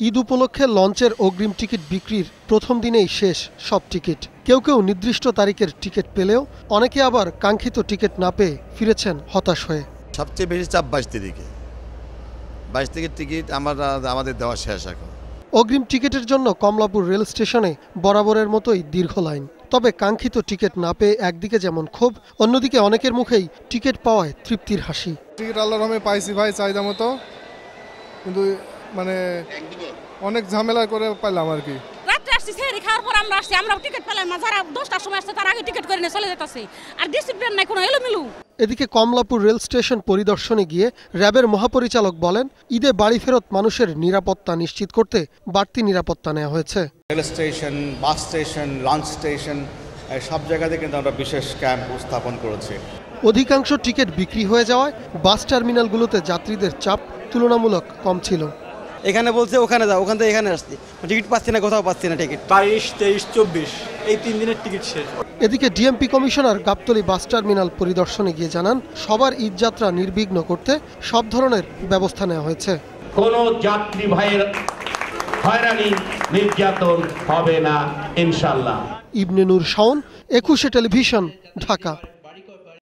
ঈদ উপলক্ষে লঞ্চের অগ্রিম টিকিট বিক্রির প্রথম দিনেই শেষ সব টিকিট। কেউ কেউ নির্দিষ্ট তারিখের টিকিট পেলেও অনেকে আবার কাঙ্ক্ষিত টিকিট না পেয়ে ফিরেছেন হতাশ হয়ে। সবচেয়ে বেশি চাপ 22 তারিখে। 22 তারিখের টিকিট আমাদের দেওয়া শেষ এখন। অগ্রিম টিকিটের জন্য কমলাপুর রেল স্টেশনে বরাবরের মতোই দীর্ঘ লাইন। তবে কাঙ্ক্ষিত টিকিট না পেয়ে একদিকে যেমন ক্ষোভ, অন্যদিকে অনেকের মুখেই টিকিট পাওয়ায় তৃপ্তির হাসি। টিকিট আল্লাহর রহমতে পাইছি ভাই চাহিদা মতো, কিন্তু মানে অনেক ঝামেলা করে পাইলাম আর কি। রাত্রে আসছি, সেহরি খাওয়ার পর আমরা আসছি, আমরা টিকিট পেলাম না। যারা 10টার সময় আসছে তার আগে টিকিট করে নিয়ে চলে যেতেছে, আর ডিসিপ্লিন নাই কোনো, এলোমেলো। এদিকে কমলাপুর রেল স্টেশন পরিদর্শনে গিয়ে র্যাবের মহাপরিচালক বলেন, ঈদে বাড়ি ফেরত মানুষের নিরাপত্তা নিশ্চিত করতে বাড়তি নিরাপত্তা নেওয়া হয়েছে। Rail station, bus station, launch station সব জায়গাতে কিন্তু আমরা বিশেষ ক্যাম্প স্থাপন করেছি। অধিকাংশ টিকিট বিক্রি হয়ে যাওয়ায় বাস টার্মিনালগুলোতে যাত্রীদের চাপ তুলনামূলক কম ছিল। এখানে বলছে ওখানে যাও, ওখান থেকে এখানে আসছি, টিকিট পাচ্ছি না, কোথাও পাচ্ছি না টিকিট। 22, 23, 24 এই 3 দিনের টিকিট শেষ। এদিকে DMP commissioner Gabtoli bus terminal পরিদর্শনে গিয়ে জানান, সবার ঈদযাত্রা নির্বিঘ্ন করতে সব ধরনের ব্যবস্থা নেওয়া হয়েছে। কোনো যাত্রী ভাইয়ের হয়রানি নির্যাতন হবে না ইনশাআল্লাহ। ইবনে নূর শাওন, 21 টেলিভিশন, ঢাকা।